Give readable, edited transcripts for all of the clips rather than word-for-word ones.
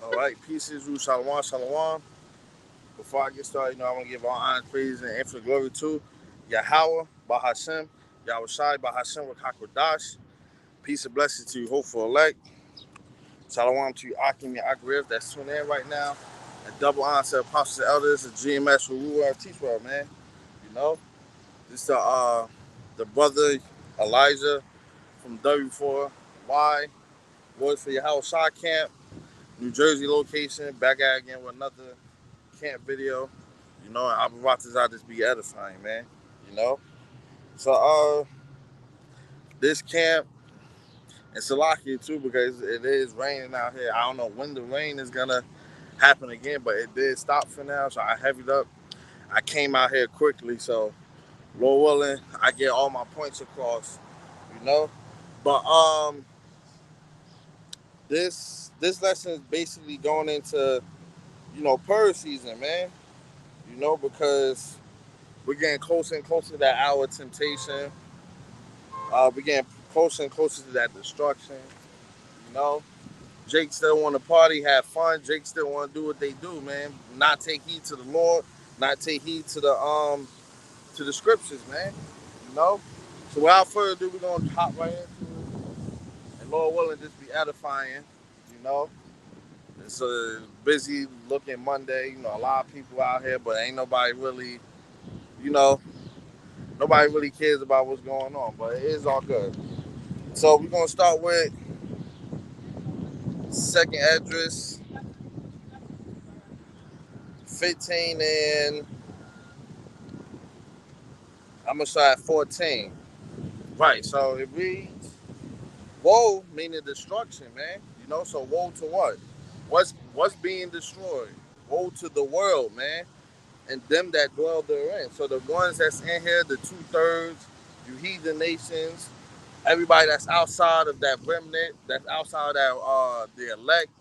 All right, pieces, Ru Shalom, Shalom. Before I get started, I want to give all honor, praise, and infinite glory to Yahweh, Bahashem, YAHAWASHI, Bahashem, Rakakwadash. Peace and blessings to you, hopeful elect. Shalom to you, Akim, your Agriv, that's tuning in right now. And double honor to apostles and elders, the GMS, who rule our teach well, man. You know, this the brother Elijah from W4Y, Boys for Yahawashai Camp, New Jersey location, back at again with another camp video. I'll be watching out this be edifying, man. You know? So this camp and Salakia too, because it is raining out here. I don't know when the rain is gonna happen again, but it did stop for now, so I heavied up. I came out here quickly, so Lord willing, I get all my points across, you know. But this lesson is basically going into, Purge season, man. Because we're getting closer and closer to that hour of temptation. We're getting closer and closer to that destruction. You know, Jake still want to party, have fun. Jake still want to do what they do, man. Not take heed to the Lord, not take heed to the scriptures, man. You know. So without further ado, we're gonna hop right into it, and Lord willing, just be edifying. You know, it's a busy looking Monday. A lot of people out here, but ain't nobody really, you know, nobody really cares about what's going on. But it is all good. So we're gonna start with second address 15, and I'm gonna start at 14. Right. So it reads, "Woe," meaning destruction, man. So woe to what? What's being destroyed? Woe to the world, man, and them that dwell therein. So the ones that's in here, the 2/3, you heathen nations, everybody that's outside of that remnant, that's outside of that the elect,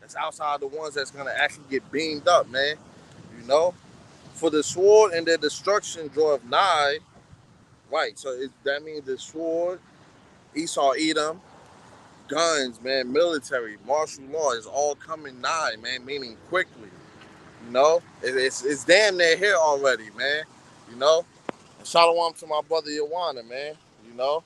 that's outside the ones that's gonna actually get beamed up, man. You know, for the sword and their destruction draweth nigh. Right. So that means the sword, Esau, Edom, guns, man, military, martial law is all coming nigh, man. Meaning quickly. It's damn near here already, man. You know. And shalom to my brother Yawana, man. You know,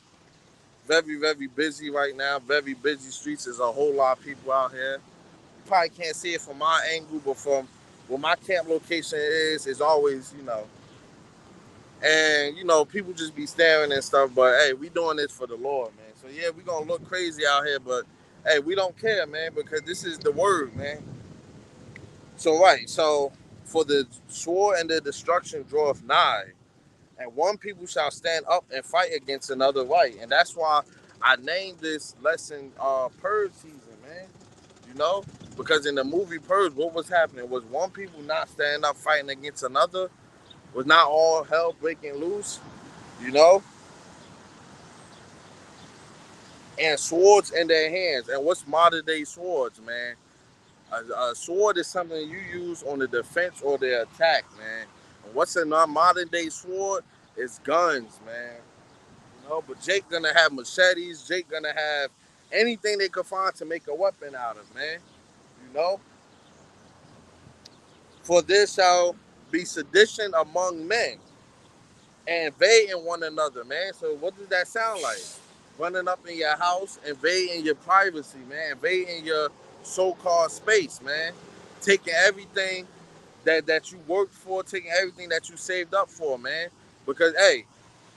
very very busy right now. Very busy streets. There's a whole lot of people out here. You probably can't see it from my angle, but from where my camp location is always, and people just be staring and stuff. But hey, we doing this for the Lord, man. So yeah, we gonna look crazy out here, but hey, we don't care, man, because this is the word, man. So right, so for the sword and the destruction draweth nigh, and one people shall stand up and fight against another, right? And that's why I named this lesson Purge season, man. You know, because in the movie Purge, what was happening was one people not standing up fighting against another, was not all hell breaking loose, you know, and swords in their hands. And what's modern day swords, man? A sword is something you use on the defense or the attack, man. And what's a modern day sword is guns, man. But Jake gonna have machetes. Jake gonna have anything they could find to make a weapon out of, man. You know, for this shall be sedition among men and invading one another, man. So what does that sound like? Running up in your house, invading your privacy, man, invading your so-called space, man, taking everything that you worked for, taking everything that you saved up for, man. Because hey,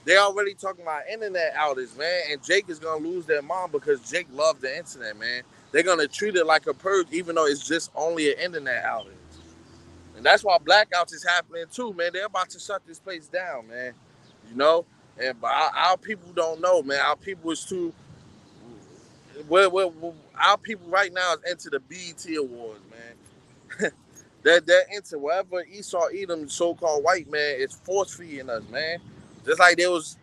they already talking about internet outage, man, and Jake is gonna lose their mind because Jake loved the internet, man. They're gonna treat it like a purge, even though it's just only an internet outage. And that's why blackouts is happening too, man. They're about to shut this place down, man. You know, and but our people don't know, man. Our people is too. Our people right now is into the BET Awards, man. They're into whatever Esau Edom, so-called white man, is force feeding us, man. Just like there was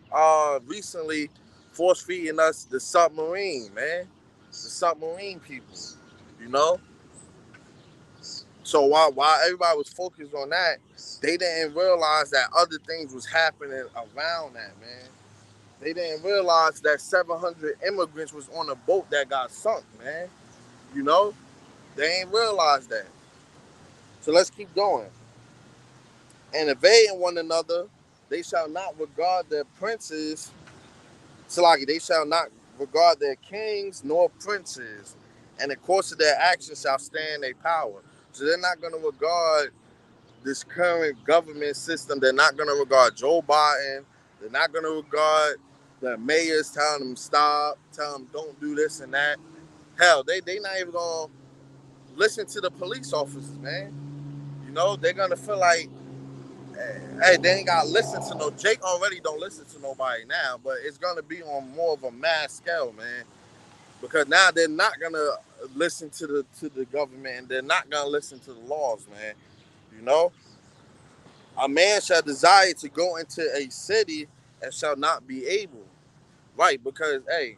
recently force feeding us the submarine, man. The submarine people, you know. So while everybody was focused on that, they didn't realize that other things was happening around that, man. They didn't realize that 700 immigrants was on a boat that got sunk, man. You know, They ain't realized that. So let's keep going. And evading one another, they shall not regard their princes, Salaki, they shall not regard their kings nor princes, and the course of their actions shall stand their power. So they're not going to regard this current government system. They're not going to regard Joe Biden. They're not going to regard the mayors telling them stop, telling them don't do this and that. Hell, they not even going to listen to the police officers, man. You know, they're going to feel like, hey, they ain't got to listen to no. Jake already don't listen to nobody now, but it's going to be on more of a mass scale, man. Because now they're not going to listen to the government, and they're not going to listen to the laws, man. You know? A man shall desire to go into a city and shall not be able. Right, because, hey,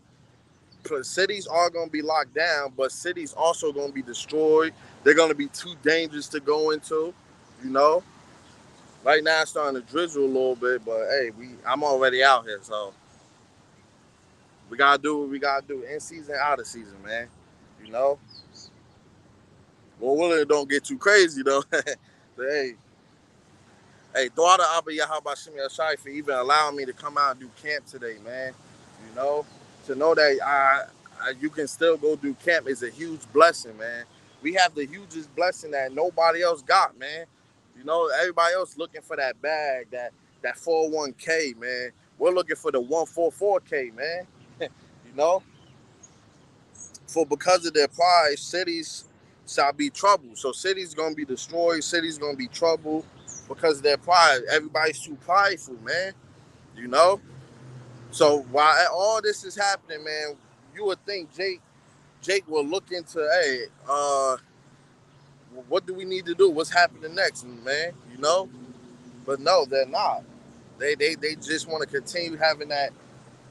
cities are going to be locked down, but cities also going to be destroyed. They're going to be too dangerous to go into, you know? Right now it's starting to drizzle a little bit, but, hey, I'm already out here, so we got to do what we got to do. In season, out of season, man. You know? Well, Willie don't get too crazy, though. But, hey, daughter Abba YAHAWASHI for even allowing me to come out and do camp today, man. You know, to know that you can still go do camp is a huge blessing, man. We have the hugest blessing that nobody else got, man. You know, everybody else looking for that bag, that 401k, man. We're looking for the 144k, man. You know, for because of their pride, cities shall be troubled. So cities gonna be destroyed. Cities gonna be troubled because of their pride. Everybody's too prideful, man. You know. So while all this is happening, man, you would think Jake will look into, hey, what do we need to do? What's happening next, man? You know. But no, they're not. They just want to continue having that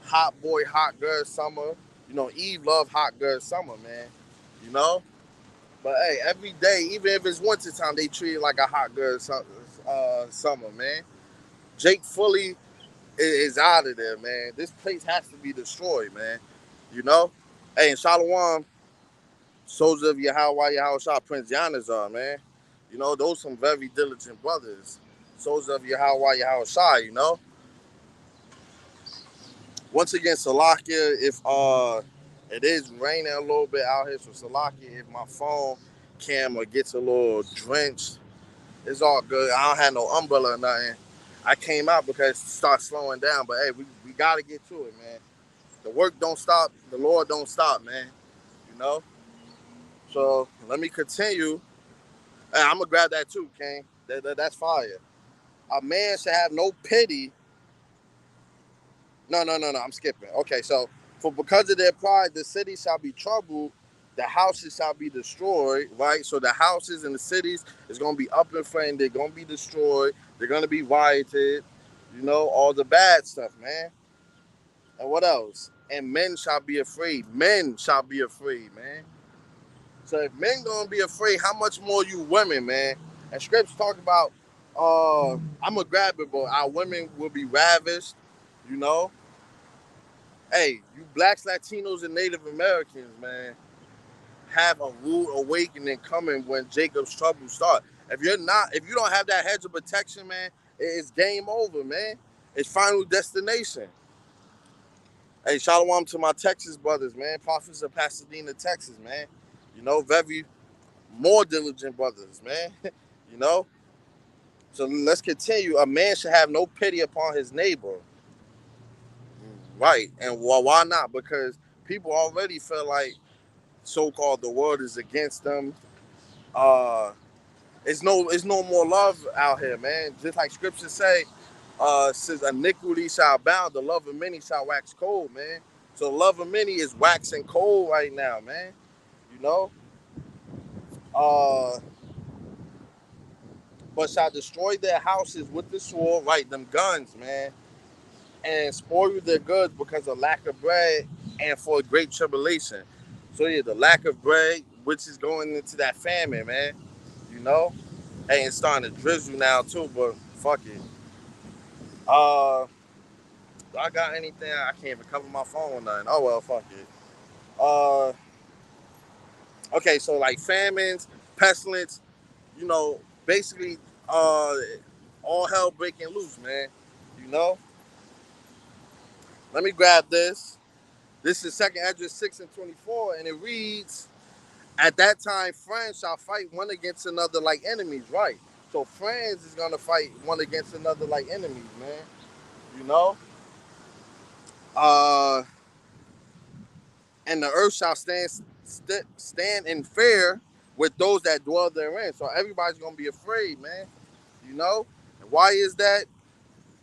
hot boy, hot girl summer. You know, Eve loved hot girl summer, man. You know. But hey, every day, even if it's winter time, they treat it like a hot girl summer, man. Jake fully is out of there, man. This place has to be destroyed, man. You know? Hey, and Shalom, soldiers of Yahawah, Yahawashi, Prince Yanazar, man. You know, those some very diligent brothers. Soldiers of Yahawah, Yahawashi, you know? Once again, Salakia, if it is raining a little bit out here, so Salakia, if my phone camera gets a little drenched, it's all good. I don't have no umbrella or nothing. I came out because it started slowing down, but hey, we got to get to it, man. The work don't stop. The Lord don't stop, man. You know? So let me continue. Hey, I'm going to grab that too, King. That's fire. A man should have no pity. No. I'm skipping. Okay, so for because of their pride, the city shall be troubled. The houses shall be destroyed, right? So the houses and the cities is going to be up in flame. They're going to be destroyed. They're going to be rioted. You know, all the bad stuff, man. And what else? And men shall be afraid. Men shall be afraid, man. So if men gonna be afraid, how much more you women, man? And scripts talk about, I'm gonna grab it, but our women will be ravished, you know. Hey, you blacks, Latinos, and Native Americans, man, have a rude awakening coming when Jacob's trouble start. If you don't have that hedge of protection, man, it's game over, man. It's final destination. Hey, shalom to my Texas brothers, man. Prophets of Pasadena, Texas, man. You know, very more diligent brothers, man. You know? So let's continue. A man should have no pity upon his neighbor. Right. And why not? Because people already feel like so-called the world is against them. It's no more love out here, man. Just like scriptures say, since iniquity shall abound, the love of many shall wax cold, man. So the love of many is waxing cold right now, man. You know? Uh but shall destroy their houses with the sword, right? Them guns, man. And spoil their goods because of lack of bread and for great tribulation. So yeah, the lack of bread, which is going into that famine, man. You know? Hey, it's starting to drizzle now too, but fuck it. Do I got anything? I can't even cover my phone or nothing. Oh well, fuck it. Uh Okay, so like famines, pestilence, you know, basically uh all hell breaking loose, man. You know? Let me grab this. This is Second Esdras 6 and 24, and it reads, at that time friends shall fight one against another like enemies, right? So friends is gonna fight one against another like enemies, man. You know? Uh and the earth shall stand in fear with those that dwell therein. So everybody's gonna be afraid, man. You know? And why is that?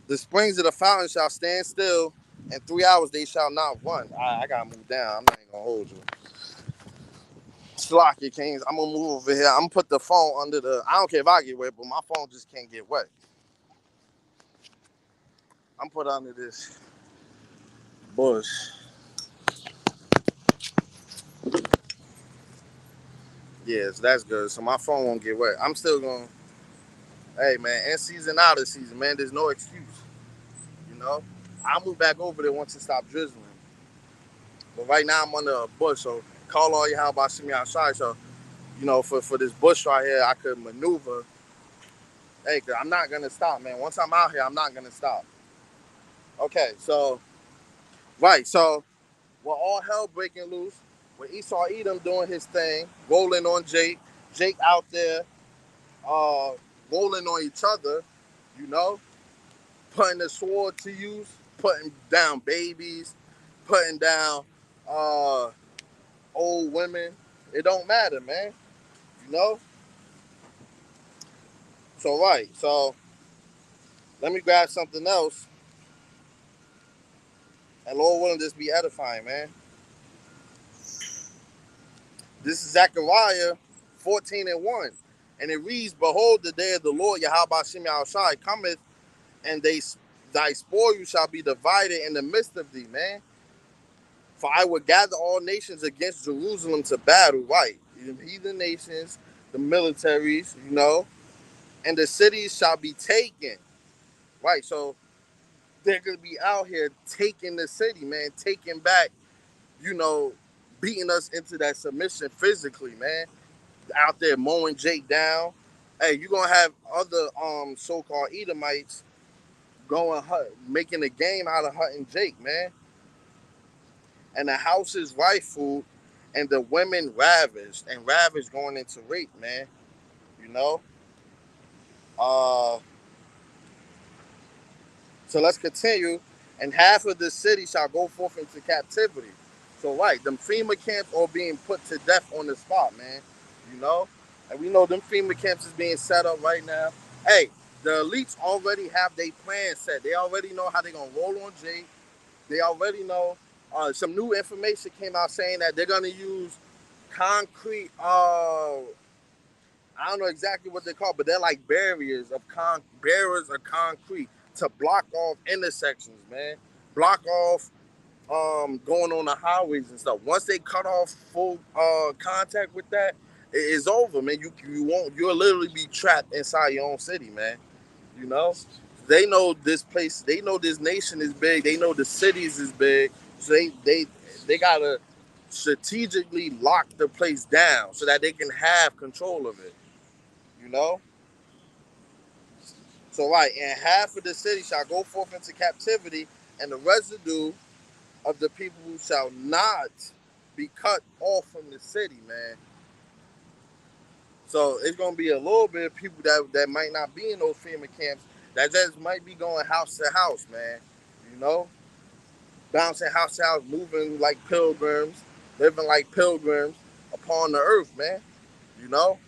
The springs of the fountain shall stand still, and 3 hours they shall not run. I gotta move down. I'm not even gonna hold you. Slocky Kings. I'm gonna move over here. I'm gonna put the phone under the. I don't care if I get wet, but my phone just can't get wet. I'm put under this bush. Yes, that's good. So my phone won't get wet. I'm still gonna. Hey man, in season, out of season, man. There's no excuse. You know. I'll move back over there once it stops drizzling. But right now I'm under a bush, so call all YAHAWASHI outside. So for this bush right here, I could maneuver. Hey, cause I'm not gonna stop, man. Once I'm out here, I'm not gonna stop. Okay, so right, so we're all hell breaking loose. With Esau Edom doing his thing, rolling on Jake. Jake out there, uh, rolling on each other. You know, putting the sword to use, putting down babies, putting down uh, old women. It don't matter, man. You know. So right, so let me grab something else, and Lord willing, this be edifying, man. This is Zechariah 14 and 1. And it reads, behold, the day of the Lord, Yahweh Shem Shai, cometh, and thy spoil shall be divided in the midst of thee, man. For I will gather all nations against Jerusalem to battle, right? The heathen nations, the militaries, and the cities shall be taken, right? So they're going to be out here taking the city, man, taking back, you know, beating us into that submission physically, man. Out there mowing Jake down. Hey, you're gonna have other so-called Edomites going making a game out of hunting Jake, man. And the house is rifled and the women ravished, and ravished going into rape, man. You know? Uh so let's continue. And half of the city shall go forth into captivity. So right, them FEMA camps are being put to death on the spot, man. You know? And we know them FEMA camps is being set up right now. Hey, the elites already have their plan set. They already know how they're gonna roll on Jake. They already know. Some new information came out saying that they're gonna use concrete. I don't know exactly what they're called, but they're like barriers of concrete to block off intersections, man. Block off going on the highways and stuff. Once they cut off full contact with that, it's over, man. You'll literally be trapped inside your own city, man. You know? They know this place, they know this nation is big, they know the cities is big, so they gotta strategically lock the place down so that they can have control of it, you know? So right, and half of the city shall go forth into captivity, and the residue of the people who shall not be cut off from the city, man. So it's gonna be a little bit of people that might not be in those FEMA camps that just might be going house to house, man. You know, bouncing house to house, moving like pilgrims, living like pilgrims upon the earth, man. You know.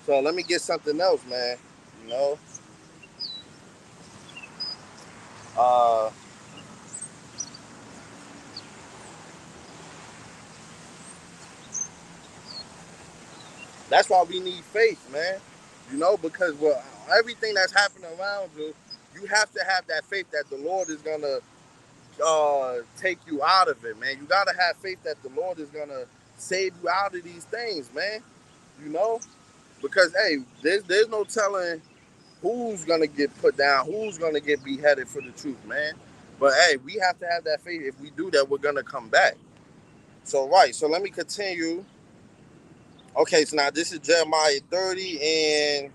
So let me get something else, man. You know. Uh, that's why we need faith, man. You know, because everything that's happening around you, you have to have that faith that the Lord is gonna take you out of it, man. You gotta have faith that the Lord is gonna save you out of these things, man. You know, because hey, there's no telling. who's gonna get put down, who's gonna get beheaded for the truth, man. But hey, we have to have that faith. If we do that, we're gonna come back. So right, so let me continue. Okay, so now this is Jeremiah 30, and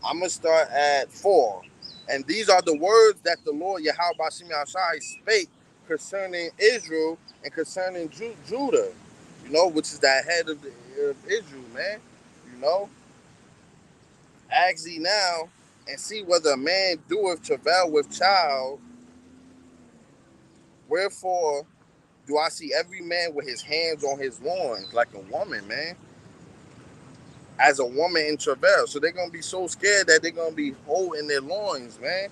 I'm gonna start at 4. And these are the words that the Lord YAHAWASHI spake concerning Israel and concerning Judah, which is that head of Israel, man. You know, ask thee now and see whether a man doeth travail with child. Wherefore do I see every man with his hands on his loins like a woman, man? As a woman in travail. So they're going to be so scared that they're going to be holding their loins, man.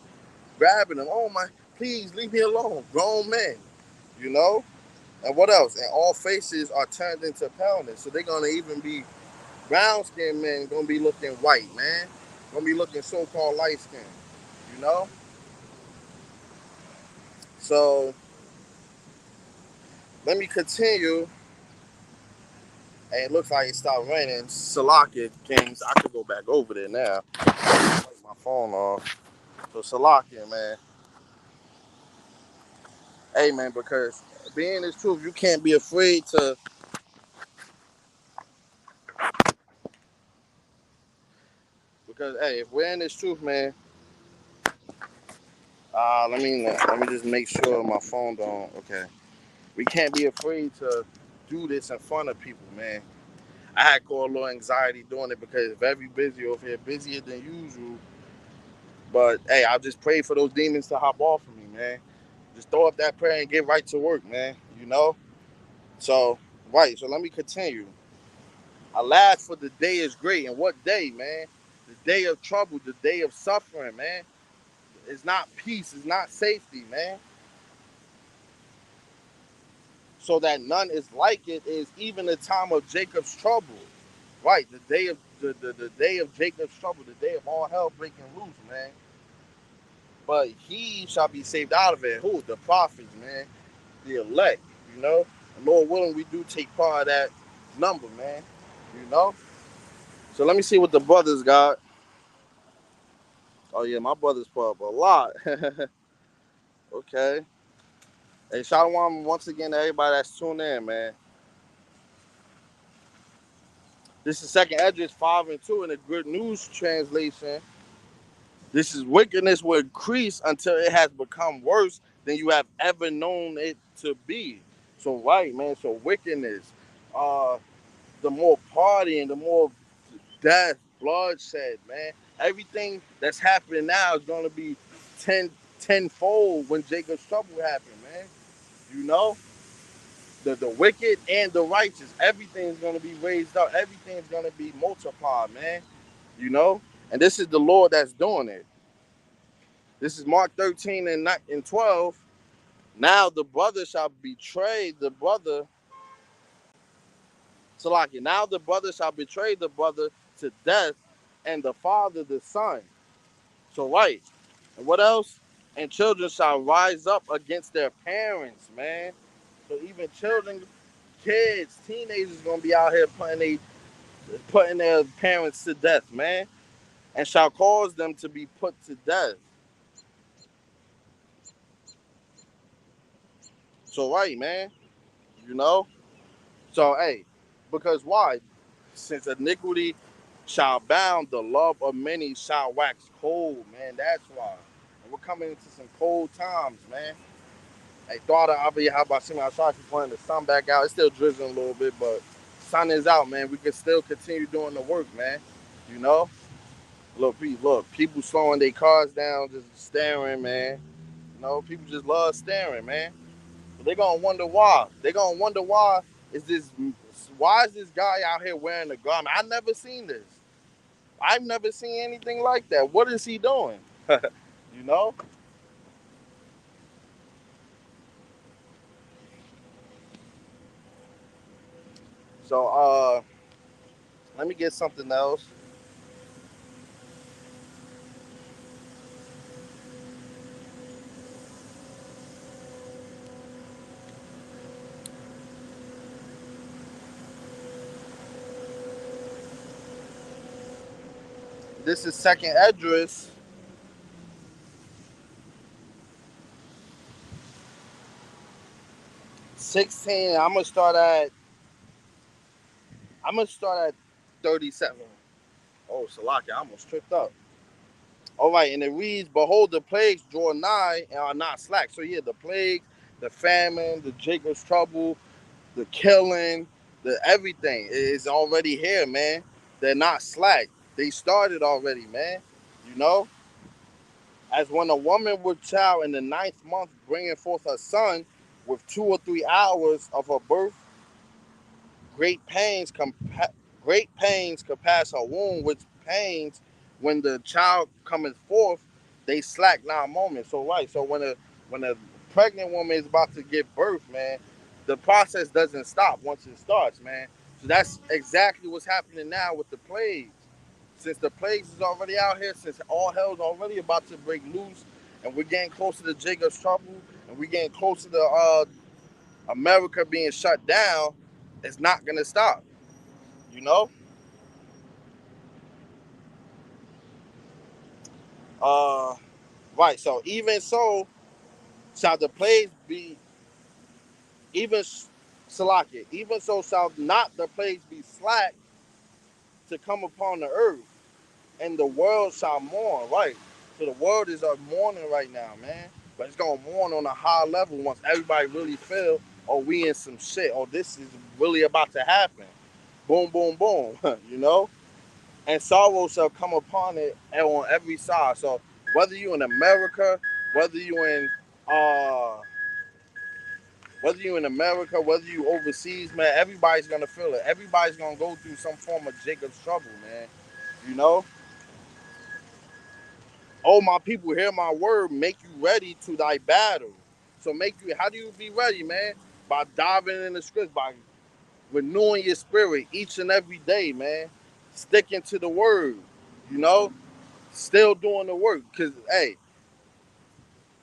Grabbing them. Oh, my, please leave me alone. Grown men, you know? And what else? And all faces are turned into paleness. So they're going to even be brown-skinned men going to be looking white, man. Going to be looking so-called light-skinned, you know? So let me continue. And it looks like it stopped raining. Salakia Kings. I could go back over there now. Take my phone off. So Salakia, man. Hey, man, because being this truth, you can't be afraid to. Because hey, if we're in this truth, man. Let me just make sure my phone don't. Okay, we can't be afraid to do this in front of people, man. I had called a little anxiety doing it because it's very busy over here, busier than usual. But hey, I just pray for those demons to hop off of me, man. Just throw up that prayer and get right to work, man. You know. So right. So let me continue. Alas, for the day is great, and what day, man? The day of trouble, the day of suffering, man. It's not peace, it's not safety, man. So that none is like it is even the time of Jacob's trouble. Right, the day of the day of Jacob's trouble, the day of all hell breaking loose, man. But he shall be saved out of it. Who? The prophets, man. The elect, you know. And Lord willing, we do take part of that number, man. You know. So let me see what the brothers got. Oh yeah, my brothers put up a lot. Okay. Hey, shalom once again to everybody that's tuned in, man. This is Second Esdras 5:2 in the Good News translation. This is wickedness will increase until it has become worse than you have ever known it to be. So right, man. So wickedness, uh, the more partying, the more death, bloodshed, man. Everything that's happening now is gonna be tenfold when Jacob's trouble happened, man. You know, the wicked and the righteous, everything's gonna be raised up. Everything's gonna be multiplied, man. You know, and this is the Lord that's doing it. This is Mark 13 and 12. Now the brother shall betray the brother. Salaki. Now the brother shall betray the brother to death, and the father the son. So right. And what else? And children shall rise up against their parents, man. So even children, kids, teenagers gonna be out here putting their parents to death, man. And shall cause them to be put to death. So right, man. You know? So hey, because why? Since iniquity shall abound, the love of many shall wax cold, man. That's why. And we're coming into some cold times, man. Hey, thought I'll be how about seeing outside pointing the sun back out. It's still drizzling a little bit, but sun is out, man. We can still continue doing the work, man. You know? Look, people slowing their cars down, just staring, man. You know, people just love staring, man. But they're gonna wonder why. They're gonna wonder is this why is this guy out here wearing a garment? I've never seen this. I've never seen anything like that. What is he doing? You know? So let me get something else. this is second address. 16. I'm gonna start at 37. Oh, Salaki, I almost tripped up. All right, and it reads, "Behold, the plagues draw nigh and are not slack." So yeah, the plague, the famine, the Jacob's trouble, the killing, the everything is already here, man. They're not slack. They started already, man. You know, as when a woman with child in the ninth month bringing forth her son, with 2 or 3 hours of her birth, great pains great pains compass her womb, which pains when the child cometh forth, they slack not a moment. So right, so when a pregnant woman is about to give birth, man, the process doesn't stop once it starts, man. So that's exactly what's happening now with the plagues. Since the plagues is already out here, since all hell's already about to break loose, and we're getting closer to Jacob's trouble, and we're getting closer to America being shut down, it's not gonna stop. You know? Uh right, so even so shall the plagues be even Salakia, even so shall not the plagues be slack to come upon the earth, and the world shall mourn, right? So the world is mourning right now, man. But it's gonna mourn on a high level once everybody really feel, oh, we in some shit, oh, this is really about to happen. Boom, boom, boom. You know? And sorrow shall come upon it on every side. So whether you in America, whether you in uh whether you in America, whether you overseas, man, everybody's gonna feel it. Everybody's gonna go through some form of Jacob's trouble, man. You know? Oh, my people, hear my word, make you ready to thy battle. So how do you be ready, man? By diving in the scripts, by renewing your spirit each and every day, man. Sticking to the word, you know? Still doing the work. Cause hey,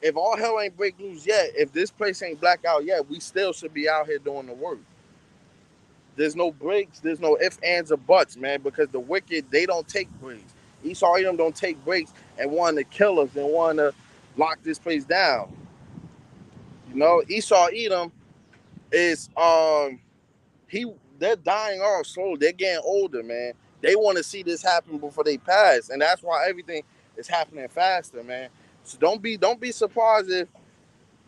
if all hell ain't break loose yet, if this place ain't black out yet, we still should be out here doing the work. There's no breaks, there's no ifs, ands, or buts, man, because the wicked, they don't take breaks. Esau Edom don't take breaks and want to kill us and want to lock this place down. You know, Esau Edom is he they're dying off slow. They're getting older, man. They want to see this happen before they pass, and that's why everything is happening faster, man. So don't be surprised if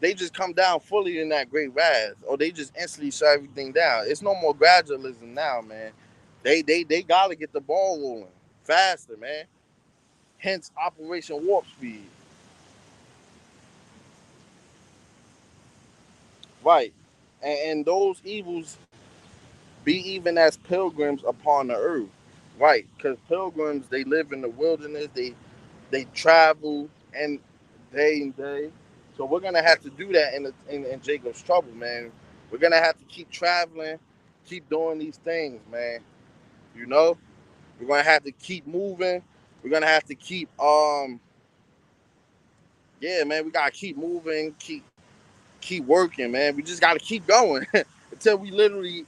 they just come down fully in that great wrath, or they just instantly shut everything down. It's no more gradualism now, man. They gotta get the ball rolling faster, man. Hence Operation Warp Speed. Right. And those evils be even as pilgrims upon the earth. Right. Because pilgrims, they live in the wilderness, they travel and day and day. So we're gonna have to do that in Jacob's trouble, man. We're gonna have to keep traveling, keep doing these things, man. You know, we're gonna have to keep moving. We're gonna have to keep yeah, man. We gotta keep moving, keep working, man. We just gotta keep going until we literally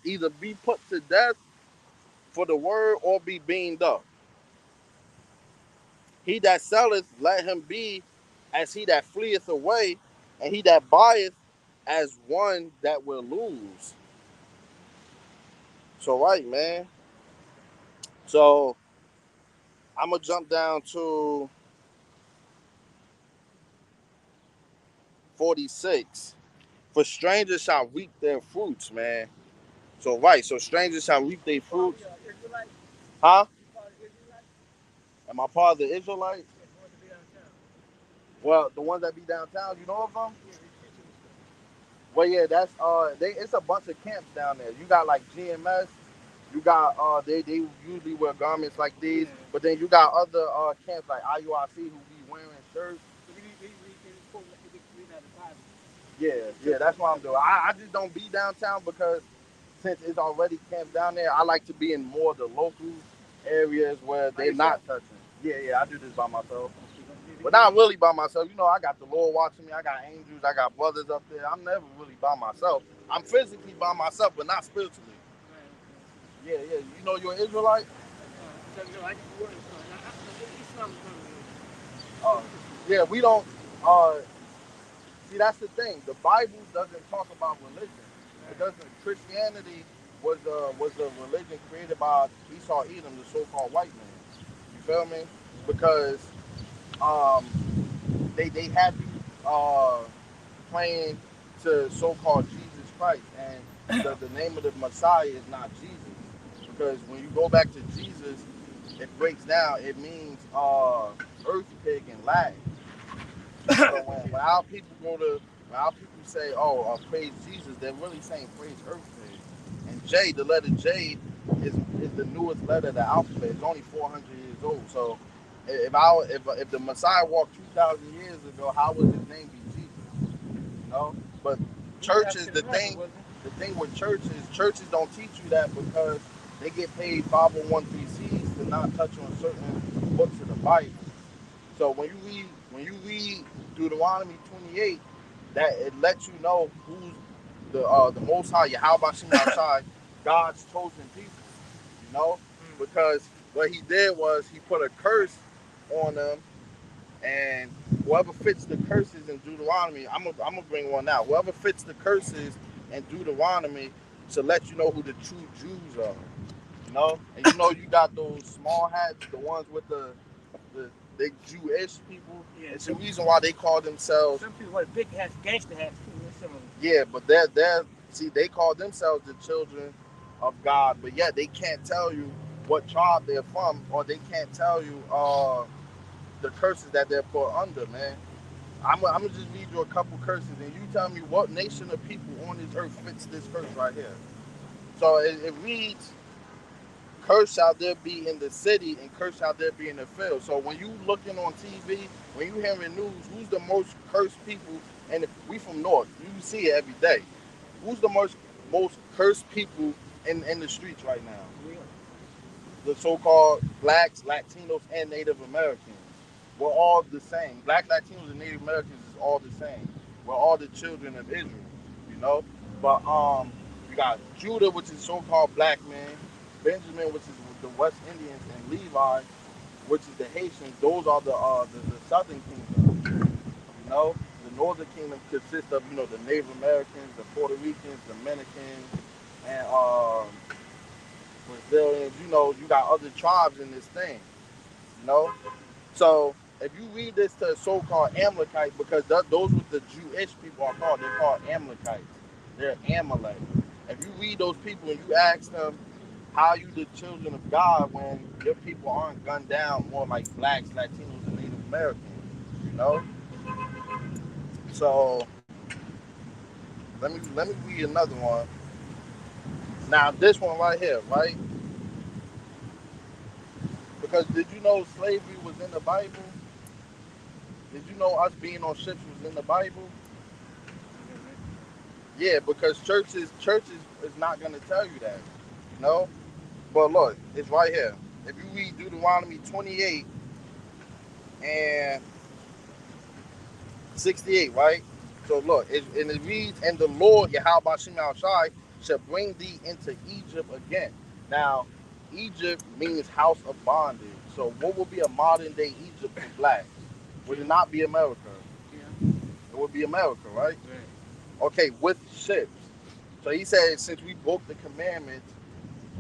either be put to death for the word or be beamed up. He that selleth, let him be as he that fleeth away, and he that buyeth as one that will lose. So right, man. So I'm gonna jump down to 46. For strangers shall reap their fruits, man. So right, so strangers shall reap their fruits. Huh? Am I part of the Israelites? Well, the ones that be downtown, you know of them? Well, yeah, that's it's a bunch of camps down there. You got like GMS, you got they usually wear garments like these, but then you got other camps like IUIC who be wearing shirts. Yeah, yeah, that's what I'm doing. I just don't be downtown because since it's already camped down there, I like to be in more of the local areas where they're not touching. Yeah, yeah, I do this by myself. But not really by myself. You know, I got the Lord watching me. I got angels. I got brothers up there. I'm never really by myself. I'm physically by myself, but not spiritually. Yeah, yeah. You know you're an Israelite? Uh, yeah, we don't. Uh, See, that's the thing. The Bible doesn't talk about religion. It doesn't. Christianity was a religion created by Esau Edom, the so-called white man. You feel me? Because um, they have you praying to so-called Jesus Christ, and the name of the Messiah is not Jesus. Because when you go back to Jesus, it breaks down. It means earth pig in Latin. So when our people when our people say, "Oh, praise Jesus," they're really saying praise Earth Pig. And J, the letter J, is the newest letter of the alphabet. It's only 400 years old. So if the Messiah walked 2,000 years ago, how would his name be Jesus? You know. But churches, the thing with churches don't teach you that because they get paid 501(c)(3)s to not touch on certain books of the Bible. So when you read Deuteronomy 28, that it lets you know who's the Most High, YAHAWASHI, God's chosen people. You know, because what he did was he put a curse on them, and whoever fits the curses in Deuteronomy, I'm gonna bring one out. Whoever fits the curses in Deuteronomy to let you know who the true Jews are. You know, and you got those small hats, the ones with the they Jewish people. Yeah, it's the reason why they call themselves. Some people wear big hats, gangster hats too. Some of them. Yeah, but they're see they call themselves the children of God, but yet they can't tell you what tribe they're from, or they can't tell you the curses that they're put under, man. I'm gonna just read you a couple curses, and you tell me what nation of people on this earth fits this curse right here. So it reads, curse shall there be in the city, and curse shall there be in the field. So when you looking on TV, when you hearing news, who's the most cursed people? And if we from North, you see it every day. Who's the most cursed people in the streets right now? The so-called blacks, Latinos, and Native Americans. We're all the same. Black, Latinos, and Native Americans is all the same. We're all the children of Israel, you know. But you got Judah, which is so-called black man, Benjamin, which is the West Indians, and Levi, which is the Haitians. Those are the Southern Kingdom. You know, the Northern Kingdom consists of the Native Americans, the Puerto Ricans, Dominicans, and Brazilians. You know, you got other tribes in this thing. You know, so if you read this to so-called Amalekites, because those what the Jewish people are called, they're called Amalekites. They're Amalek. If you read those people and you ask them, how are you the children of God when your people aren't gunned down more like blacks, Latinos, and Native Americans? You know. So let me read another one. Now this one right here, right? Because did you know slavery was in the Bible? Did you know us being on ships was in the Bible? Yeah, because churches is not gonna tell you that, you know. But look, it's right here. If you read Deuteronomy 28 and 68, right? So look, and it reads, "And the Lord Yahweh Shai shall bring thee into Egypt again." Now, Egypt means house of bondage. So what would be a modern day Egypt for blacks? Would it not be America? Yeah. It would be America, right? Right. Okay, with ships. So he said, since we broke the commandments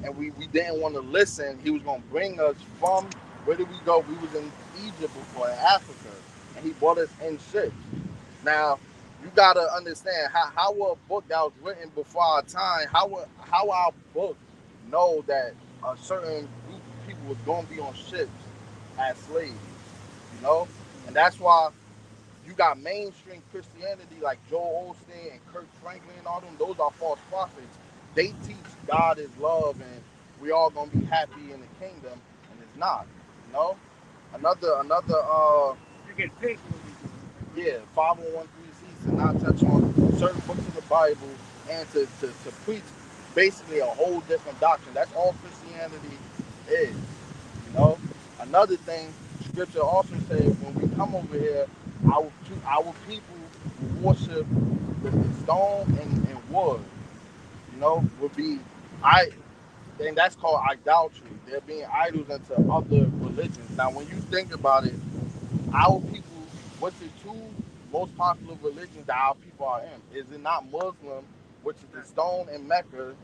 and we didn't want to listen, he was going to bring us from, where did we go? We was in Egypt before, in Africa, and he brought us in ships. Now, you got to understand, how will a book that was written before our time, how our book know that a certain group of people was going to be on ships as slaves, you know? And that's why you got mainstream Christianity like Joel Osteen and Kirk Franklin and all them. Those are false prophets. They teach God is love and we all gonna be happy in the kingdom, and it's not. You know, another You get paid for what you do. yeah, 501(c)(3) to not touch on certain books of the Bible and to preach basically a whole different doctrine. That's all Christianity is. You know, another thing, Scripture also says when we come over here, our people worship the stone and wood. You know, would be I. and that's called idolatry. They're being idols into other religions. Now, when you think about it, our people, what's the two most popular religions that our people are in? Is it not Muslim, which is the stone in Mecca,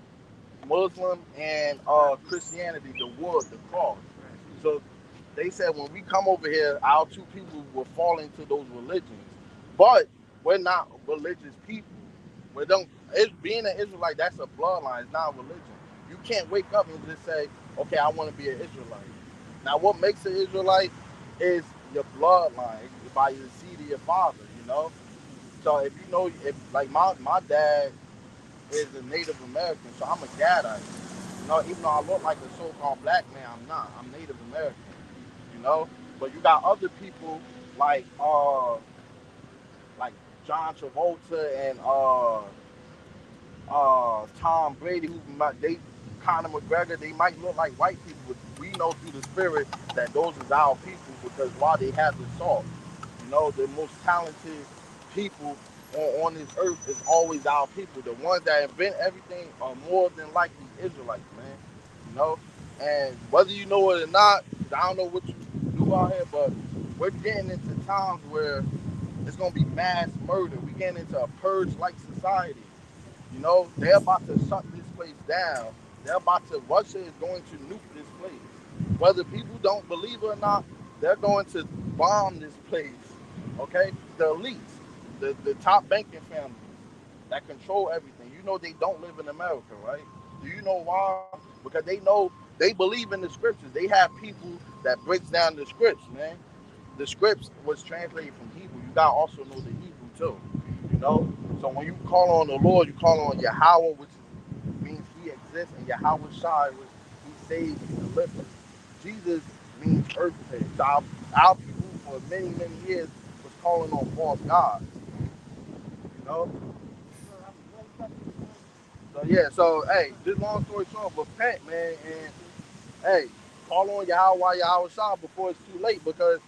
Muslim and Christianity, the wood, the cross. So they said when we come over here, our two people will fall into those religions. But we're not religious people. We don't. It's being an Israelite. That's a bloodline. It's not a religion. You can't wake up and just say, "Okay, I want to be an Israelite." Now, what makes an Israelite is your bloodline by the seed of your father. You know. So if you know, if like my dad is a Native American, so I'm a Gadite. You know, even though I look like a so-called black man, I'm not. I'm Native American. You know, but you got other people like like John Travolta and Tom Brady, who might they Conor McGregor, they might look like white people, but we know through the spirit that those is our people because while they have the salt, you know, the most talented people on this earth is always our people. The ones that invent everything are more than likely Israelites, man. You know, and whether you know it or not, I don't know what you do out here, but we're getting into times where it's gonna be mass murder. We're getting into a purge-like society. You know, they're about to shut this place down. They're about to, Russia is going to nuke this place. Whether people don't believe it or not, they're going to bomb this place. Okay? The elites, the top banking families that control everything. You know they don't live in America, right? Do you know why? Because they know they believe in the scriptures. They have people that breaks down the scripts, man. The scripts was translated from Hebrew. You gotta also know the Hebrew too. You know? So when you call on the Lord, you call on Yahweh, which means he exists, and Yahweh Shai, which he saves and delivers. Jesus means earthquake. So our people for many, many years was calling on false gods. You know? So yeah, so hey, this long story short, repent, man, and hey, call on Yahweh Shai before it's too late because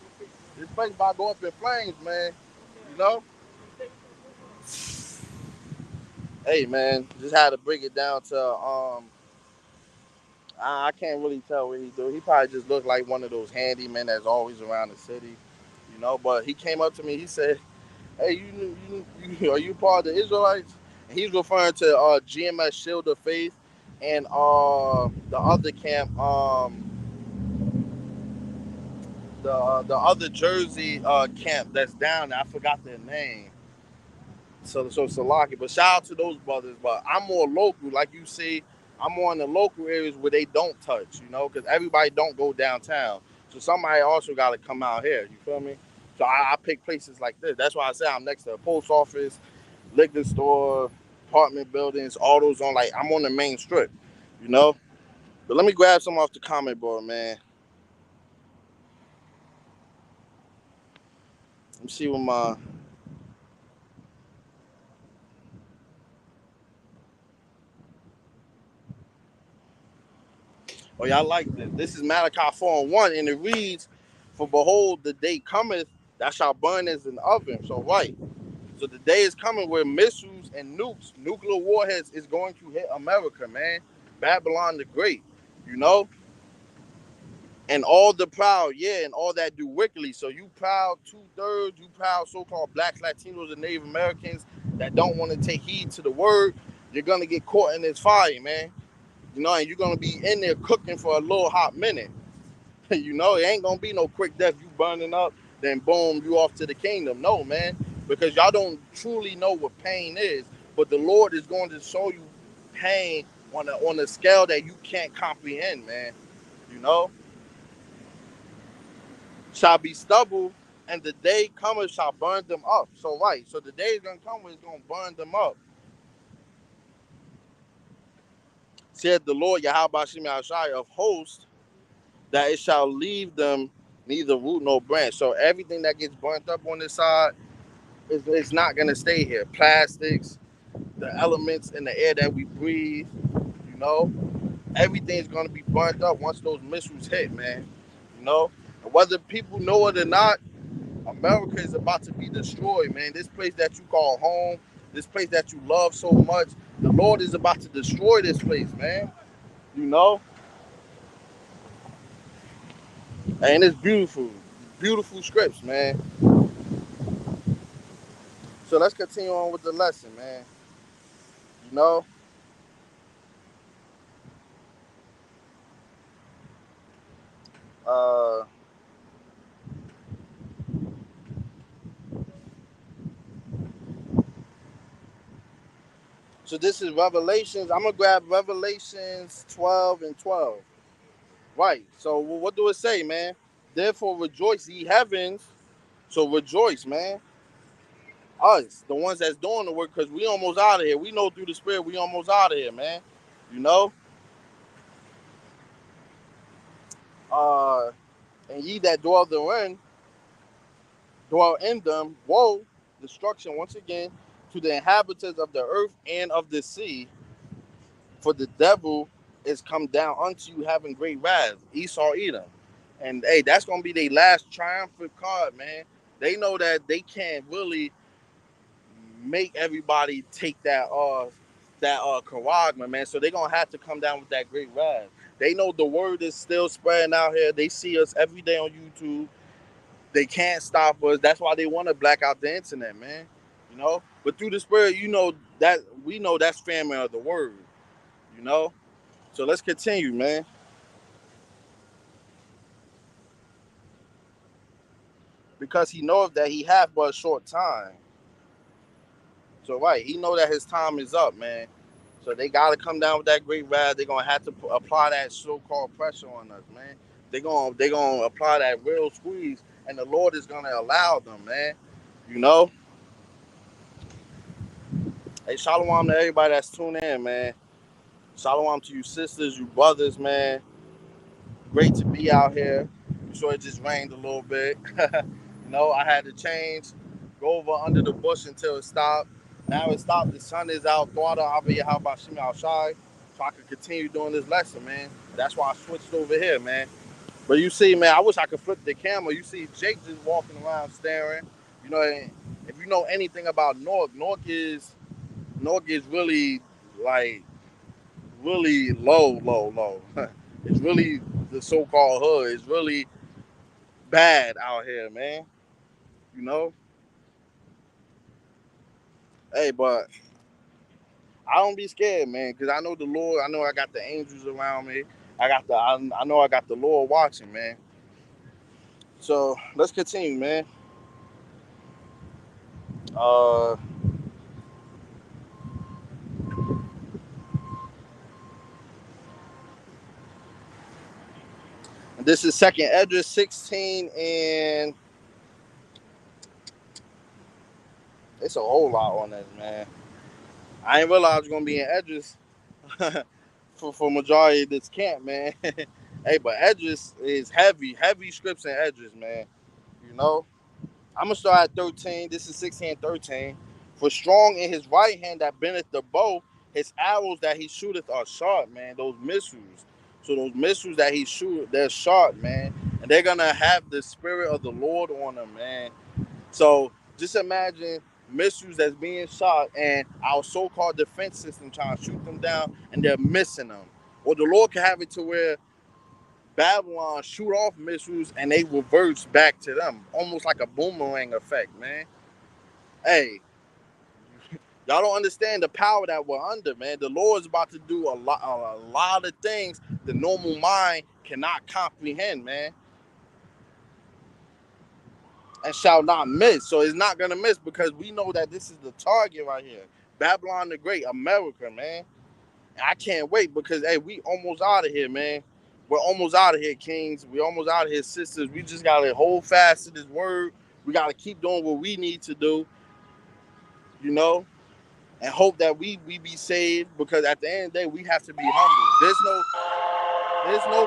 this place about to go up in flames, man. You know? Hey man, just had to break it down to I can't really tell what he do. He probably just looked like one of those handymen that's always around the city, you know. But he came up to me. He said, "Hey, you are you part of the Israelites?" And he's referring to GMS Shield of Faith and the other camp, the other Jersey camp that's down there. I forgot their name. So Salaki. But shout out to those brothers. But I'm more local, like you see. I'm more in the local areas where they don't touch, you know, because everybody don't go downtown. So somebody also got to come out here. You feel me? So I pick places like this. That's why I say I'm next to a post office, liquor store, apartment buildings, all those on like I'm on the main strip, you know. But let me grab some off the comment board, man. Let me see what my. Oh, y'all like this. This is Malachi 4:1, and it reads, "For behold, the day cometh that shall burn as an oven." So, right. So, the day is coming where missiles and nukes, nuclear warheads, is going to hit America, man. Babylon the Great, you know? And all the proud, yeah, and all that do wickedly. So, you proud two-thirds, you proud so called blacks, Latinos, and Native Americans that don't want to take heed to the word, you're going to get caught in this fire, man. You know, and you're going to be in there cooking for a little hot minute. You know, it ain't gonna be no quick death. You burning up, then boom, you off to the kingdom. No, man, because y'all don't truly know what pain is. But the Lord is going to show you pain on a scale that you can't comprehend, man. You know, shall be stubble, and the day cometh shall burn them up. So right, so the day is gonna come when it's gonna burn them up. Said the Lord Yahawah Shai of hosts, that it shall leave them neither root nor branch. So everything that gets burnt up on this side, it's not going to stay here. Plastics, the elements in the air that we breathe, you know, everything's going to be burnt up once those missiles hit, man. You know, and whether people know it or not, America is about to be destroyed, man. This place that you call home, this place that you love so much, the Lord is about to destroy this place, man. You know, and it's beautiful, beautiful scripts, man. So let's continue on with the lesson, man. You know, uh, so this is Revelations. I'm gonna grab Revelations 12 and 12. Right. So what do it say, man? Therefore rejoice, ye heavens. So rejoice, man. Us, the ones that's doing the work, because we almost out of here. We know through the Spirit we almost out of here, man. You know? Uh, and ye that dwell in them, woe, destruction once again, to the inhabitants of the earth and of the sea, for the devil is come down unto you having great wrath. Esau Edom. And hey, that's gonna be their last triumphant card, man. They know that they can't really make everybody take that charagma, man. So they're gonna have to come down with that great wrath. They know the word is still spreading out here. They see us every day on YouTube. They can't stop us. That's why they want to black out the internet, man. You know? But through the spirit, you know that we know that's family of the word, you know? So let's continue, man. Because he knoweth that he hath but a short time. So right, he know that his time is up, man. So they gotta come down with that great wrath. They're gonna have to apply that so-called pressure on us, man. They gonna apply that real squeeze, and the Lord is gonna allow them, man. You know. Hey, shalom to everybody that's tuning in, man. Shalom to you sisters, you brothers, man. Great to be out here. I'm sure it just rained a little bit. You know, I had to change, go over under the bush until it stopped. Now it stopped. The sun is out. Thought I'll be YAHAWASHI outside, so I could continue doing this lesson, man. That's why I switched over here, man. But you see, man, I wish I could flip the camera. You see Jake just walking around staring. You know, if you know anything about Newark is really like really low. It's really the so-called hood. It's really bad out here, man. You know. Hey, but I don't be scared, man, because I know the Lord. I know I got the angels around me. I know I got the Lord watching, man. So let's continue, man. Uh, this is Second Edris 16, and it's a whole lot on this, man. I ain't realize I was gonna be in Edris for majority of this camp, man. Hey, but Edris is heavy scripts in Edris, man. You know. I'm gonna start at 13. This is 16 and 13. For strong in his right hand that bendeth the bow, his arrows that he shooteth are sharp, man. Those missiles. So those missiles that he shoot, they're sharp, man. And they're gonna have the spirit of the Lord on them, man. So just imagine missiles that's being shot and our so-called defense system trying to shoot them down and they're missing them. Or the Lord can have it to where Babylon shoot off missiles and they reverse back to them, almost like a boomerang effect, man. Hey, y'all don't understand the power that we're under, man. The Lord's about to do a lot of things the normal mind cannot comprehend, man, and shall not miss. So it's not gonna miss because we know that this is the target right here, Babylon the Great, America, man. I can't wait because hey, we almost out of here, man. We're almost out of here, kings. We're almost out of here, sisters. We just gotta hold fast to this word. We gotta keep doing what we need to do, you know, and hope that we be saved. Because at the end of the day, we have to be humble. There's no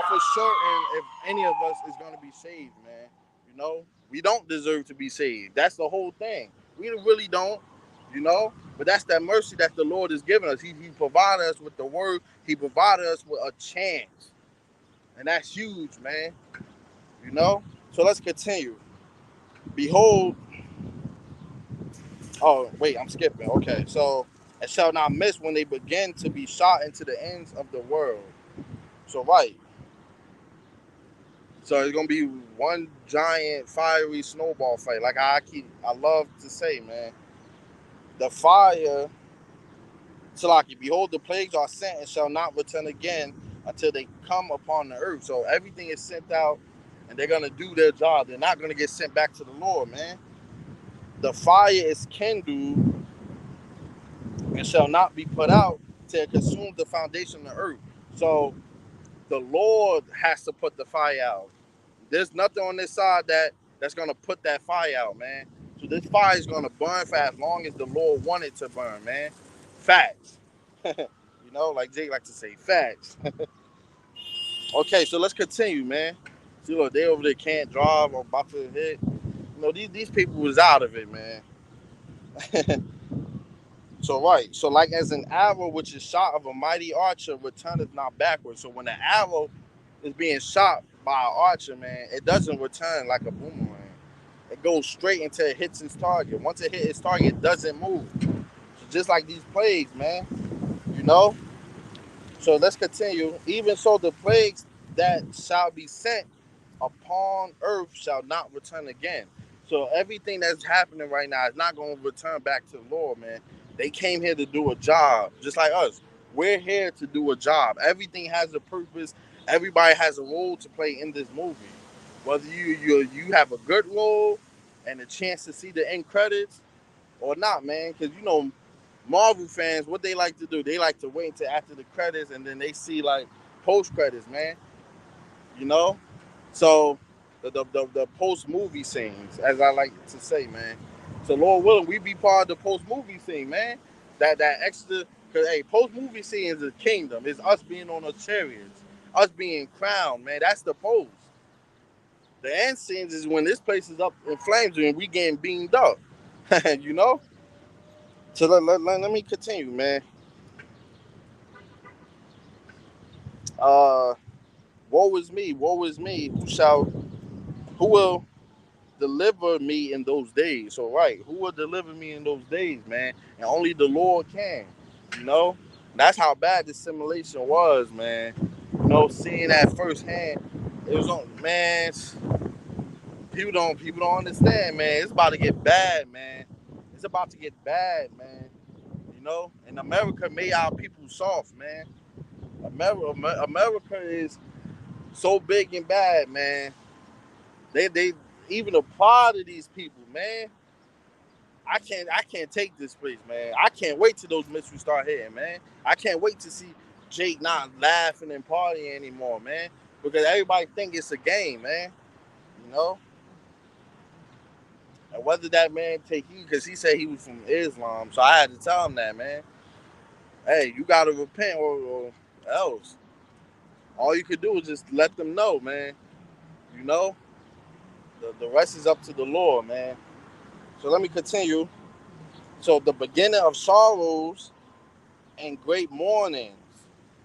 for certain if any of us is gonna be saved, man. You know, we don't deserve to be saved. That's the whole thing. We really don't, you know. But that's that mercy that the Lord has given us. He provided us with the word. He provided us with a chance, and that's huge, man. You know. So let's continue. Behold. Oh wait, I'm skipping. Okay, so and shall not miss when they begin to be shot into the ends of the world. So right. So it's gonna be one giant fiery snowball fight. Like I love to say, man, the fire. Salaki, behold, the plagues are sent and shall not return again until they come upon the earth. So everything is sent out, and they're gonna do their job. They're not gonna get sent back to the Lord, man. The fire is kindled and shall not be put out till it consumes the foundation of the earth. So the Lord has to put the fire out. There's nothing on this side that's gonna put that fire out, man. So this fire is gonna burn for as long as the Lord wanted to burn, man. Facts. Like Jake like to say, facts. Okay, so let's continue, man. See, look, they over there can't drive or about to hit. These people was out of it, man. So right, so like as an arrow which is shot of a mighty archer returneth not backwards. So when the arrow is being shot by an archer, man, it doesn't return like a boomerang. It goes straight until it hits its target. Once it hits its target, it doesn't move. So just like these plagues, man, you know. So let's continue. Even so, the plagues that shall be sent upon earth shall not return again. So everything that's happening right now is not going to return back to the Lord, man. They came here to do a job, just like us. We're here to do a job. Everything has a purpose. Everybody has a role to play in this movie. Whether you have a good role and a chance to see the end credits or not, man. Because Marvel fans, what they like to do, they like to wait until after the credits and then they see like post credits, man. You know, so the post movie scenes, as I like to say, man. So Lord willing, we be part of the post movie scene, man. That extra, cause hey, post movie scene is the kingdom. It's us being on the chariots, us being crowned, man. That's the post. The end scenes is when this place is up in flames and we getting beamed up. you know. So let me continue, man. Uh, woe is me. Who will deliver me in those days? So right, who will deliver me in those days, man? And only the Lord can. You know, that's how bad the simulation was, man. Seeing that firsthand, it was on, man. People don't understand, man. It's about to get bad, man. It's about to get bad, man. And America made our people soft, man. America is so big and bad, man. They even apply to these people, man. I can't take this place, man. I can't wait till those mysteries start hitting, man. I can't wait to see Jake not laughing and partying anymore, man. Because everybody think it's a game, man. You know? And whether that man take heed, because he said he was from Islam, so I had to tell him that, man. Hey, you gotta repent or else. All you could do is just let them know, man. You know? The rest is up to the Lord, man. So let me continue. So the beginning of sorrows and great mournings.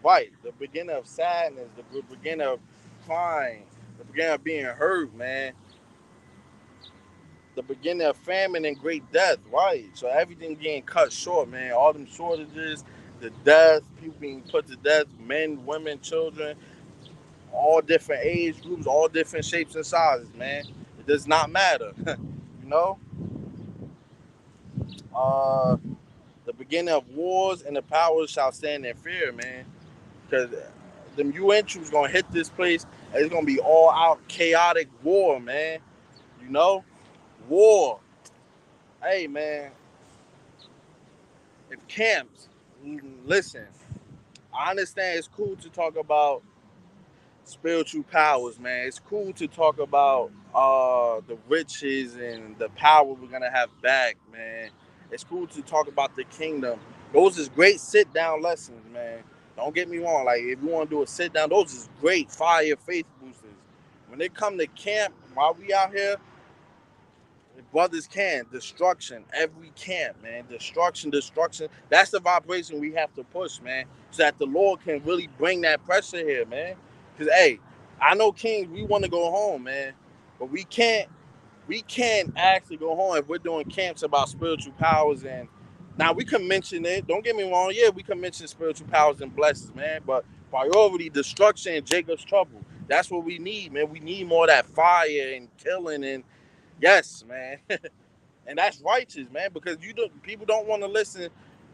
Right. The beginning of sadness, the beginning of crying, the beginning of being hurt, man. The beginning of famine and great death, right? So everything getting cut short, man. All them shortages, the death, people being put to death, men, women, children, all different age groups, all different shapes and sizes, man. It does not matter. you know? Uh the beginning of wars and the powers shall stand in fear, man. Because them UN troops gonna hit this place and it's gonna be all out chaotic war, man. You know? War. Hey man, if camps, listen, I understand it's cool to talk about spiritual powers, man. It's cool to talk about the riches and the power we're gonna have back, man. It's cool to talk about the kingdom. Those is great sit down lessons, man. Don't get me wrong. Like if you want to do a sit down, those is great fire faith boosters. When they come to camp, while we out here, brothers can destruction every camp, man. Destruction. That's the vibration we have to push, man, so that the Lord can really bring that pressure here, man. Because hey, I know kings, we want to go home, man, but we can't. We can't actually go home if we're doing camps about spiritual powers. And now we can mention it. Don't get me wrong. Yeah, we can mention spiritual powers and blessings, man. But Priority, destruction, and Jacob's trouble. That's what we need, man. We need more of that fire and killing and yes, man. And that's righteous, man, because people don't want to listen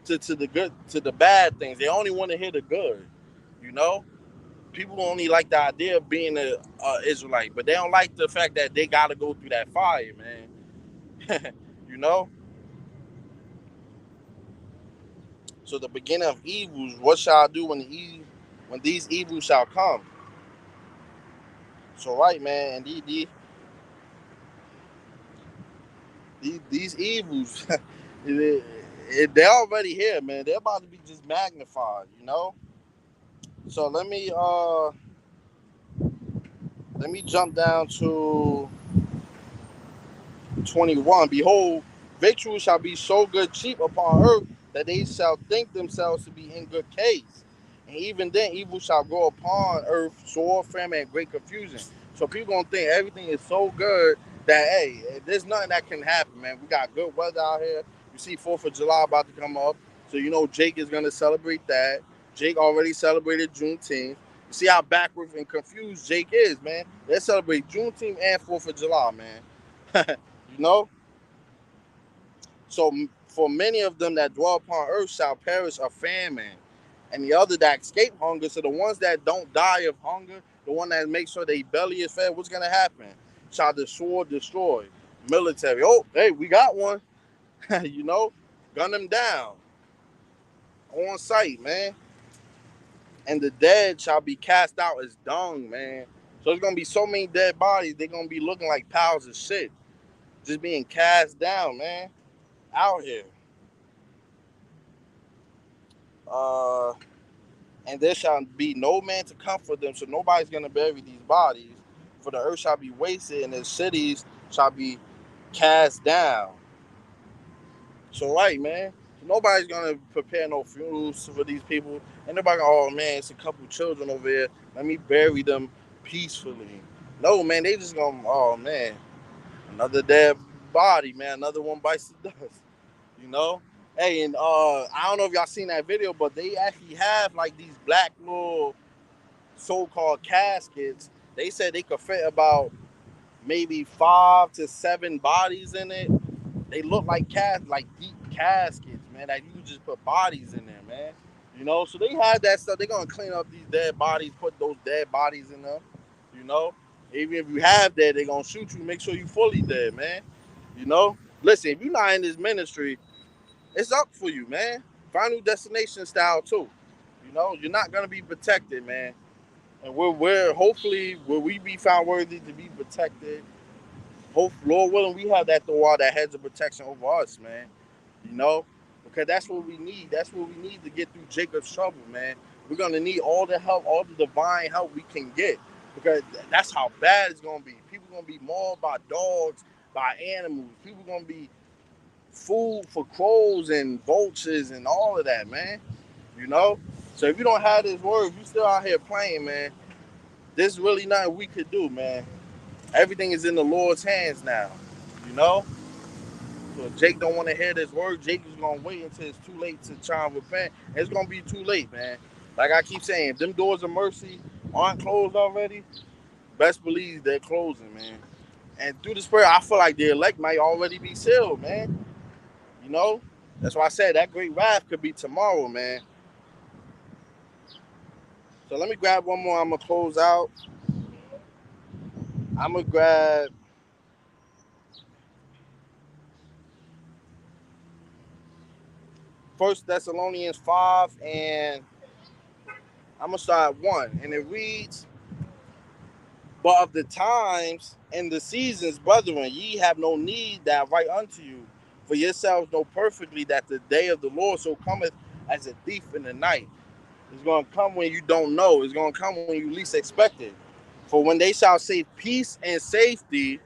to the good to the bad things. They only want to hear the good. You know? People only like the idea of being a Israelite, but they don't like the fact that they gotta go through that fire, man. You know? So the beginning of evils, what shall I do when these evils shall come? So right, man, and these evils, they're already here, man. They're about to be just magnified, you know. So let me jump down to 21. Behold, victuals shall be so good cheap upon earth that they shall think themselves to be in good case. And even then, evil shall go upon earth, sore famine and great confusion. So people gonna think everything is so good that hey, there's nothing that can happen, man. We got good weather out here. You see 4th of July about to come up. So you know Jake is gonna celebrate that. Jake already celebrated Juneteenth. You see how backwards and confused Jake is, man. They celebrate Juneteenth and 4th of July, man. You know? So for many of them that dwell upon earth shall perish of famine, and the other that escape hunger. So the ones that don't die of hunger, the one that makes sure their belly is fed, what's gonna happen? Shall the sword destroy? Military. Oh, hey, we got one. You know, gun them down on sight, man. And the dead shall be cast out as dung, man. So there's gonna be so many dead bodies, they're gonna be looking like piles of shit, just being cast down, man, out here. Uh, and there shall be no man to comfort them, so nobody's gonna bury these bodies. For the earth shall be wasted, and the cities shall be cast down. So right, man. So nobody's gonna prepare no funerals for these people. And nobody gonna, oh man, it's a couple children over here. Let me bury them peacefully. No, man, they just gonna, oh man, another dead body, man. Another one bites the dust. You know? Hey, and I don't know if y'all seen that video, but they actually have like these black little so-called caskets. They said they could fit about maybe 5 to 7 bodies in it. They look like like deep caskets, man. That you can just put bodies in there, man. You know, so they had that stuff. They're gonna clean up these dead bodies, put those dead bodies in there. You know, even if you have that, they're gonna shoot you. Make sure you fully dead, man. You know, listen, if you're not in this ministry, it's up for you, man. Final destination style too. You know, you're not gonna be protected, man. And we're hopefully will we be found worthy to be protected. Hope Lord willing, we have that wall that heads of protection over us, man. You know, because that's what we need. That's what we need to get through Jacob's trouble, man. We're gonna need all the help, all the divine help we can get, because that's how bad it's gonna be. People gonna be mauled by dogs, by animals. People gonna be food for crows and vultures and all of that, man. You know. So if you don't have this word, if you still out here playing, man, there's really nothing we could do, man. Everything is in the Lord's hands now. You know? So if Jake don't want to hear this word, Jake is gonna wait until it's too late to try and repent. It's gonna be too late, man. Like I keep saying, if them doors of mercy aren't closed already, best believe they're closing, man. And through the spirit, I feel like the elect might already be sealed, man. You know? That's why I said that great wrath could be tomorrow, man. So let me grab one more. I'm gonna close out. I'm gonna grab First Thessalonians 5, and I'm gonna start at 1, and it reads, "But of the times and the seasons, brethren, ye have no need that I write unto you, for yourselves know perfectly that the day of the Lord so cometh as a thief in the night." It's gonna come when you don't know. It's gonna come when you least expect it. For when they shall say peace and safety,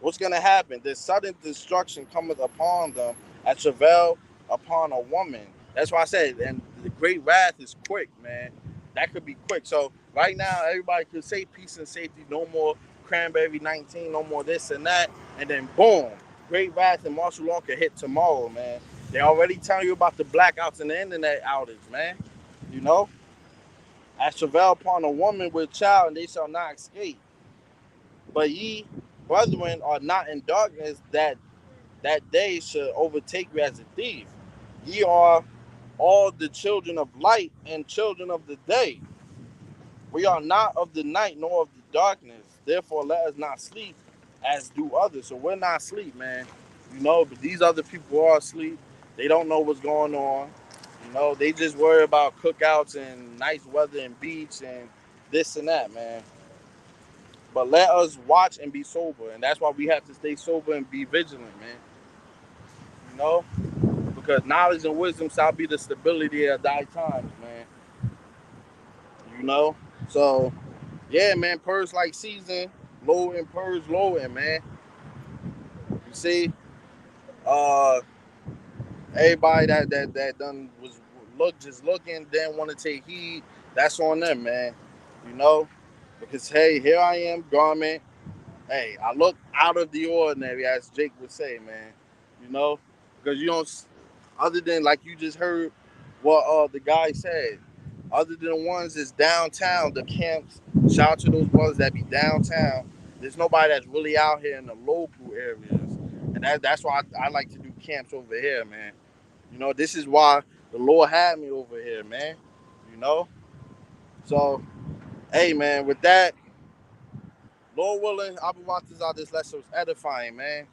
what's going to happen? This sudden destruction cometh upon them as travail upon a woman. That's why I said, and the great wrath is quick, man. That could be quick. So right now, everybody could say peace and safety, no more cranberry 19, no more this and that, and then boom, great wrath and martial law could hit tomorrow, man. They already telling you about the blackouts and the internet outage, man. You know. as travail upon a woman with child, and they shall not escape. But ye, brethren, are not in darkness, that day should overtake you as a thief. Ye are all the children of light and children of the day. We are not of the night nor of the darkness. Therefore, let us not sleep as do others. So we're not asleep, man. But these other people are asleep. They don't know what's going on. They just worry about cookouts and nice weather and beach and this and that, man. But let us watch and be sober. And that's why we have to stay sober and be vigilant, man. You know? Because knowledge and wisdom shall be the stability of thy times, man. You know? So, yeah, man, purge like season, low and purge low and man. You see, uh, everybody that done was just looking, didn't want to take heed. That's on them, man. You know, because hey, here I am, garment. Hey, I look out of the ordinary, as Jake would say, man. You know, because you don't, other than like you just heard what the guy said. Other than the ones that's downtown, the camps. Shout out to those brothers that be downtown. There's nobody that's really out here in the local areas, and that's why I like to do camps over here, man. This is why the Lord had me over here, man. You know, so hey, man. With that, Lord willing, I'll be watching out this lesson was edifying, man.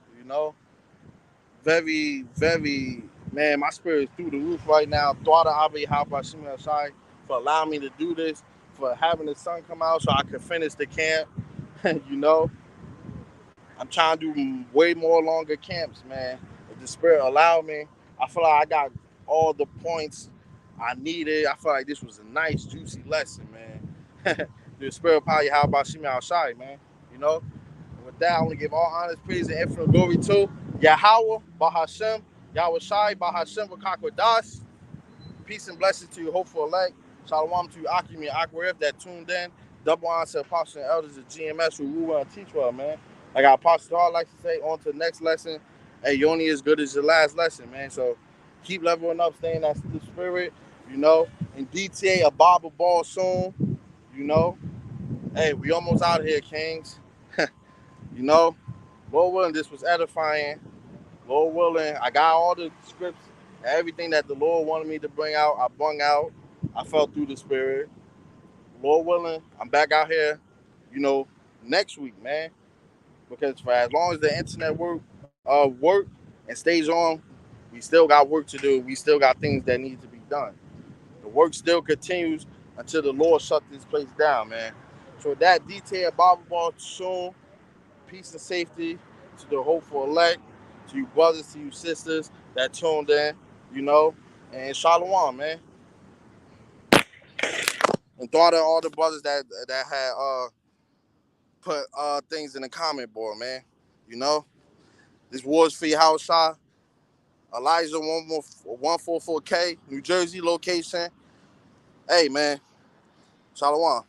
Very, very, man. My spirit is through the roof right now. Thought of Abi Habashim Shai for allowing me to do this, for having the sun come out so I could finish the camp. you know, I'm trying to do way more longer camps, man. If the spirit allowed me, I feel like I got all the points I needed. I feel like this was a nice, juicy lesson, man. The spirit probably how about Shimi Al Shai, man. You know? And with that, I want to give all honors, praise, and infinite glory to Yahweh, Bahashem, Yahweh Shai, Bahashem, Wakakwadash. Peace and blessings to you, hopeful elect. Shalom to you, Akim and Akwarif that tuned in. Double honor to Apostle and elders of GMS who rule and teach well, man. Like our Apostle Hall likes to say, on to the next lesson. Hey, you only as good as your last lesson, man. So keep leveling up, staying that the spirit, you know. And DTA a Bible ball soon, you know. Hey, we almost out of here, Kings. you know, Lord willing, this was edifying. Lord willing, I got all the scripts, everything that the Lord wanted me to bring out. I brung out. I felt through the spirit. Lord willing, I'm back out here, you know, next week, man. Because for as long as the internet work and stays on, we still got work to do. We still got things that need to be done. The work still continues until the Lord shut this place down, man. So that detailed Bible ball soon. Peace and safety to the hopeful elect, to you brothers, to you sisters that tuned in, you know, and shalom, man. And thought of all the brothers that had put things in the comment board, man. You know, this was for YAHAWASHI, Elijah 144K, New Jersey location. Hey, man, shalom.